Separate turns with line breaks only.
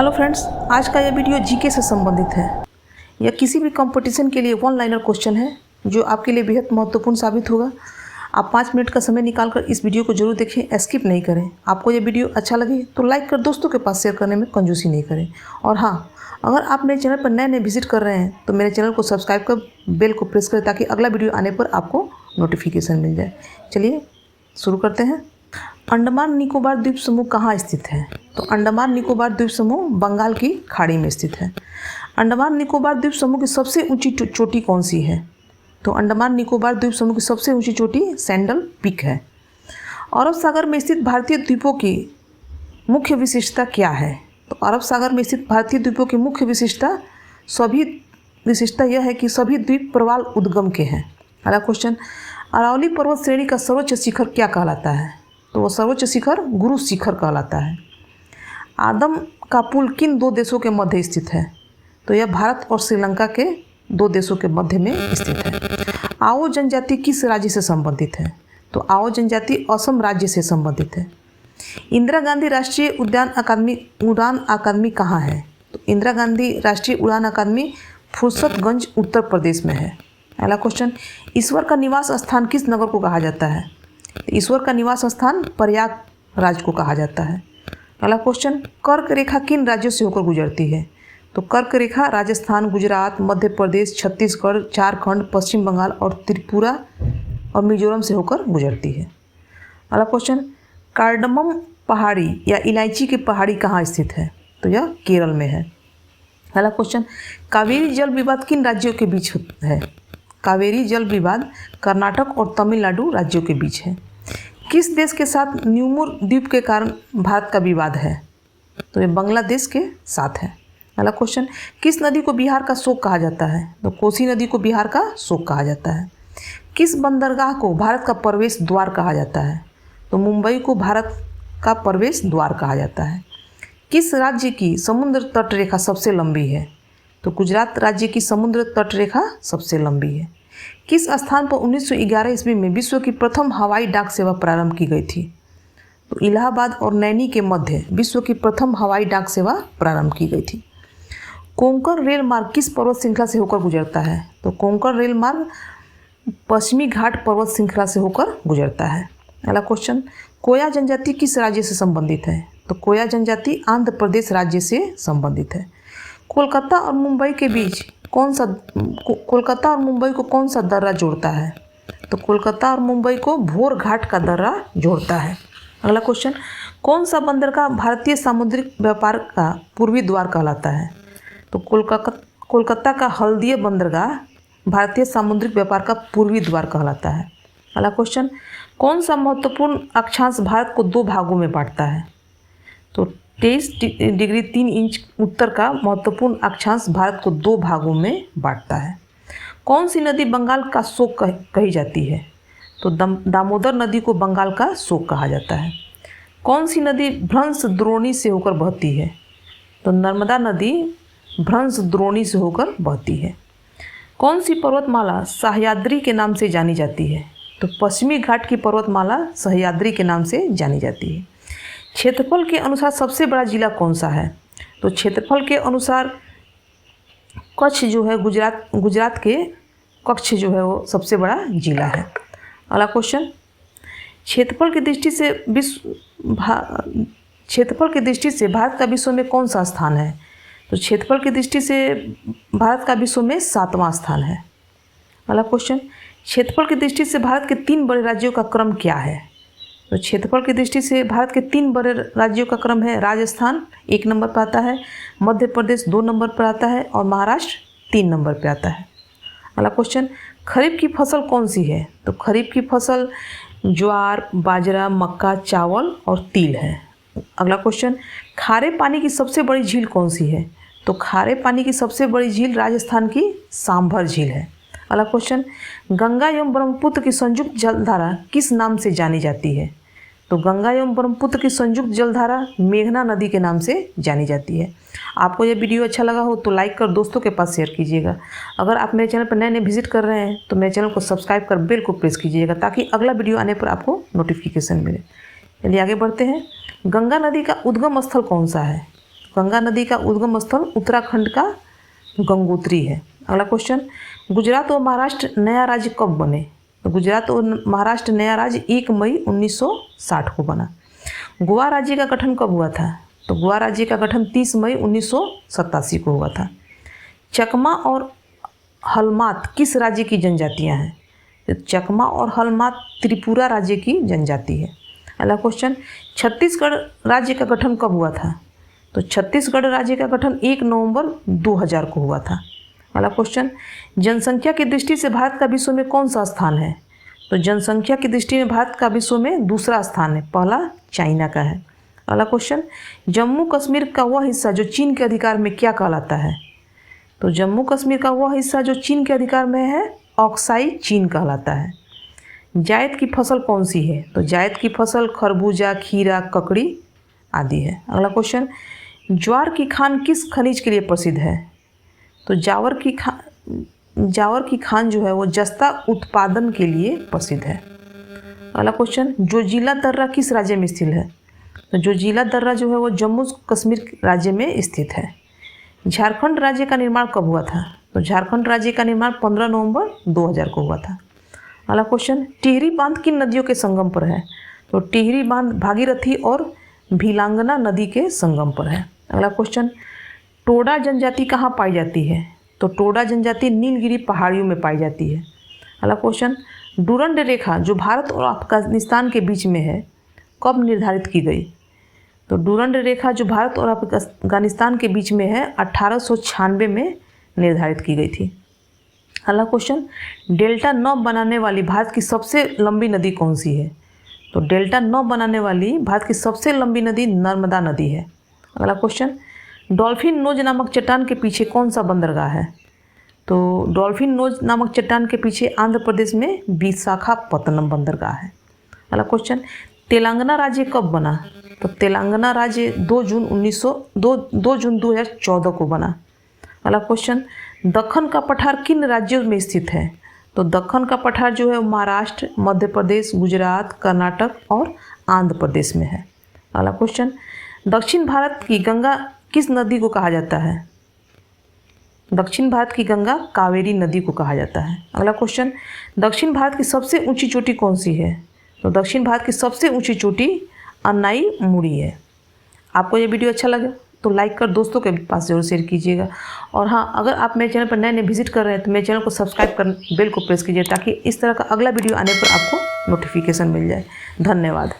Hello friends, आज का यह वीडियो जीके से संबंधित है। यह किसी भी कंपटीशन के लिए वन लाइनर क्वेश्चन है जो आपके लिए बेहद महत्वपूर्ण साबित होगा। आप 5 मिनट का समय निकालकर इस वीडियो को जरूर देखें, स्किप नहीं करें। आपको यह वीडियो अच्छा लगे तो लाइक कर दोस्तों के पास शेयर करने में कंजूसी नहीं करें। और हाँ, अगर आप मेरे चैनल पर नए विजिट कर रहे हैं तो मेरे चैनल को सब्सक्राइब कर बेल को प्रेस करें ताकि अगला वीडियो आने पर आपको नोटिफिकेशन मिल जाए। चलिए शुरू करते हैं। अंडमान निकोबार द्वीप समूह कहाँ स्थित है? तो अंडमान निकोबार द्वीप समूह बंगाल की खाड़ी में स्थित है। अंडमान निकोबार द्वीप समूह की सबसे ऊंची चोटी कौन सी है? तो अंडमान निकोबार द्वीप समूह की सबसे ऊंची चोटी सैंडल पीक है। अरब सागर में स्थित भारतीय द्वीपों की मुख्य विशेषता क्या है? तो अरब सागर में स्थित भारतीय द्वीपों की मुख्य विशेषता यह है कि सभी द्वीप प्रवाल उद्गम के हैं। अगला क्वेश्चन, अरावली पर्वत श्रेणी का सर्वोच्च शिखर क्या कहलाता है? तो वह सर्वोच्च शिखर गुरु शिखर कहलाता है। आदम का पुल किन दो देशों के मध्य स्थित है? तो यह भारत और श्रीलंका के दो देशों के मध्य में स्थित है। आओ जनजाति किस राज्य से संबंधित है? तो आओ जनजाति असम राज्य से संबंधित है। इंदिरा गांधी राष्ट्रीय उड़ान अकादमी कहाँ है? तो इंदिरा गांधी राष्ट्रीय उड़ान अकादमी फुर्सतगंज उत्तर प्रदेश में है। अगला क्वेश्चन, ईश्वर का निवास स्थान किस नगर को कहा जाता है? तो ईश्वर का निवास स्थान प्रयागराज को कहा जाता है। अगला क्वेश्चन, कर्क रेखा किन राज्यों से होकर गुजरती है? तो कर्क रेखा राजस्थान, गुजरात, मध्य प्रदेश, छत्तीसगढ़, झारखंड, पश्चिम बंगाल और त्रिपुरा और मिजोरम से होकर गुजरती है। अगला क्वेश्चन, कार्डमम पहाड़ी या इलायची की पहाड़ी कहाँ स्थित है? तो यह केरल में है। अगला क्वेश्चन, कावेरी जल विवाद किन राज्यों के बीच है? कावेरी जल विवाद कर्नाटक और तमिलनाडु राज्यों के बीच है। किस देश के साथ न्यूमुर द्वीप के कारण भारत का विवाद है? तो ये बांग्लादेश के साथ है। अगला क्वेश्चन, किस नदी को बिहार का शोक कहा जाता है? तो कोसी नदी को बिहार का शोक कहा जाता है। किस बंदरगाह को भारत का प्रवेश द्वार कहा जाता है? तो मुंबई को भारत का प्रवेश द्वार कहा जाता है। किस राज्य की समुद्र तट रेखा सबसे लंबी है? तो गुजरात राज्य की समुद्र तट रेखा सबसे लंबी है। किस स्थान पर 1911 ईस्वी में विश्व की प्रथम हवाई डाक सेवा प्रारंभ की गई थी? तो इलाहाबाद और नैनी के मध्य विश्व की प्रथम हवाई डाक सेवा प्रारंभ की गई थी। कोंकण रेल मार्ग किस पर्वत श्रृंखला से होकर गुजरता है? तो कोंकण रेल मार्ग पश्चिमी घाट पर्वत श्रृंखला से होकर गुजरता है। अगला क्वेश्चन, कोया जनजाति किस राज्य से संबंधित है? तो कोया जनजाति आंध्र प्रदेश राज्य से संबंधित है। कोलकाता और मुंबई को कौन सा दर्रा जोड़ता है? तो कोलकाता और मुंबई को भोर घाट का दर्रा जोड़ता है। अगला क्वेश्चन, कौन सा बंदरगाह भारतीय सामुद्रिक व्यापार का पूर्वी द्वार कहलाता है? तो कोलकाता का हल्दिया बंदरगाह भारतीय सामुद्रिक व्यापार का पूर्वी द्वार कहलाता है। अगला क्वेश्चन, कौन सा महत्वपूर्ण अक्षांश भारत को 2 भागों में बांटता है? तो 23 डिग्री 3 इंच उत्तर का महत्वपूर्ण अक्षांश भारत को 2 भागों में बांटता है। कौन सी नदी बंगाल का शोक कही जाती है? तो दामोदर नदी को बंगाल का शोक कहा जाता है। कौन सी नदी भ्रंश द्रोणी से होकर बहती है? तो नर्मदा नदी भ्रंश द्रोणी से होकर बहती है। कौन सी पर्वतमाला सह्याद्री के नाम से जानी जाती है? तो पश्चिमी घाट की पर्वतमाला सह्याद्री के नाम से जानी जाती है। क्षेत्रफल के अनुसार सबसे बड़ा जिला कौन सा है? तो क्षेत्रफल के अनुसार कच्छ जो है गुजरात के कच्छ जो है वो सबसे बड़ा जिला है। अगला क्वेश्चन, क्षेत्रफल की दृष्टि से भारत का विश्व में कौन सा स्थान है? तो क्षेत्रफल की दृष्टि से भारत का विश्व में 7वां स्थान है। अगला क्वेश्चन, क्षेत्रफल की दृष्टि से भारत के 3 बड़े राज्यों का क्रम क्या है? तो क्षेत्रफल की दृष्टि से भारत के 3 बड़े राज्यों का क्रम है, राजस्थान 1 नंबर पर आता है, मध्य प्रदेश 2 नंबर पर आता है और महाराष्ट्र 3 नंबर पर आता है। अगला क्वेश्चन, खरीफ की फसल कौन सी है? तो खरीफ की फसल ज्वार, बाजरा, मक्का, चावल और तिल है। अगला क्वेश्चन, खारे पानी की सबसे बड़ी झील कौन सी है? तो खारे पानी की सबसे बड़ी झील राजस्थान की सांभर झील है। अगला क्वेश्चन, गंगा एवं ब्रह्मपुत्र की संयुक्त जलधारा किस नाम से जानी जाती है? तो गंगा एवं ब्रह्मपुत्र की संयुक्त जलधारा मेघना नदी के नाम से जानी जाती है। आपको यह वीडियो अच्छा लगा हो तो लाइक कर दोस्तों के पास शेयर कीजिएगा। अगर आप मेरे चैनल पर नए विजिट कर रहे हैं तो मेरे चैनल को सब्सक्राइब कर बेल को प्रेस कीजिएगा ताकि अगला वीडियो आने पर आपको नोटिफिकेशन मिले। चलिए आगे बढ़ते हैं। गंगा नदी का उद्गम स्थल कौन सा है? गंगा नदी का उद्गम स्थल उत्तराखंड का गंगोत्री है। अगला क्वेश्चन, गुजरात और महाराष्ट्र नया राज्य कब बने? तो गुजरात और महाराष्ट्र नया राज्य 1 मई 1960 को बना। गोवा राज्य का गठन कब हुआ था? तो गोवा राज्य का गठन 30 मई 1987 को हुआ था। चकमा और हलमात किस राज्य की जनजातियां हैं? तो चकमा और हलमात त्रिपुरा राज्य की जनजाति है। अगला क्वेश्चन, छत्तीसगढ़ राज्य का गठन कब हुआ था? तो छत्तीसगढ़ राज्य का गठन 1 नवंबर 2000 को हुआ था। अगला क्वेश्चन, जनसंख्या की दृष्टि से भारत का विश्व में कौन सा स्थान है? तो जनसंख्या की दृष्टि में भारत का विश्व में दूसरा स्थान है, पहला चाइना का है। अगला क्वेश्चन, जम्मू कश्मीर का वह हिस्सा जो चीन के अधिकार में क्या कहलाता है? तो जम्मू कश्मीर का वह हिस्सा जो चीन के अधिकार में है ऑक्साई चीन कहलाता है। जायद की फसल कौन सी है? तो जायद की फसल खरबूजा, खीरा, ककड़ी आदि है। अगला क्वेश्चन, ज्वार की खान किस खनिज के लिए प्रसिद्ध है? तो ज्वार की खान जो है वो जस्ता उत्पादन के लिए प्रसिद्ध है। अगला क्वेश्चन, जोजिला दर्रा किस राज्य में स्थित है? तो जोजिला दर्रा जो है वो जम्मू कश्मीर राज्य में स्थित है। झारखंड राज्य का निर्माण कब हुआ था? तो झारखंड राज्य का निर्माण 15 नवंबर 2000 को हुआ था। अगला क्वेश्चन, टिहरी बांध किन नदियों के संगम पर है? तो टिहरी बांध भागीरथी और भीलांगना नदी के संगम पर है। अगला क्वेश्चन, टोडा जनजाति कहाँ पाई जाती है? तो टोडा जनजाति नीलगिरी पहाड़ियों में पाई जाती है। अगला क्वेश्चन, डुरंड रेखा जो भारत और अफगानिस्तान के बीच में है कब निर्धारित की गई? तो डुरंड रेखा जो भारत और अफगानिस्तान के बीच में है 1896 में निर्धारित की गई थी। अगला क्वेश्चन, डेल्टा 9 बनाने वाली भारत की सबसे लंबी नदी कौन सी है? तो डेल्टा 9 बनाने वाली भारत की सबसे लंबी नदी नर्मदा नदी है। अगला क्वेश्चन, डॉल्फिन नोज नामक चट्टान के पीछे कौन सा बंदरगाह है? तो डॉल्फिन नोज नामक चट्टान के पीछे आंध्र प्रदेश में विशाखापत्तनम बंदरगाह है। अगला क्वेश्चन, तेलंगाना राज्य कब बना? तो तेलंगाना राज्य 2 जून 2014 को बना। अगला क्वेश्चन, दक्कन का पठार किन राज्यों में स्थित है? तो दक्कन का पठार जो है महाराष्ट्र, मध्य प्रदेश, गुजरात, कर्नाटक और आंध्र प्रदेश में है। अगला क्वेश्चन, दक्षिण भारत की गंगा किस नदी को कहा जाता है? दक्षिण भारत की गंगा कावेरी नदी को कहा जाता है। अगला क्वेश्चन, दक्षिण भारत की सबसे ऊंची चोटी कौन सी है? तो दक्षिण भारत की सबसे ऊंची चोटी अन्नाई मुड़ी है। आपको ये वीडियो अच्छा लगे तो लाइक कर दोस्तों के पास जरूर शेयर कीजिएगा। और हाँ, अगर आप मेरे चैनल पर नए नए विजिट कर रहे हैं तो मेरे चैनल को सब्सक्राइब कर बेल को प्रेस कीजिए ताकि इस तरह का अगला वीडियो आने पर आपको नोटिफिकेशन मिल जाए। धन्यवाद।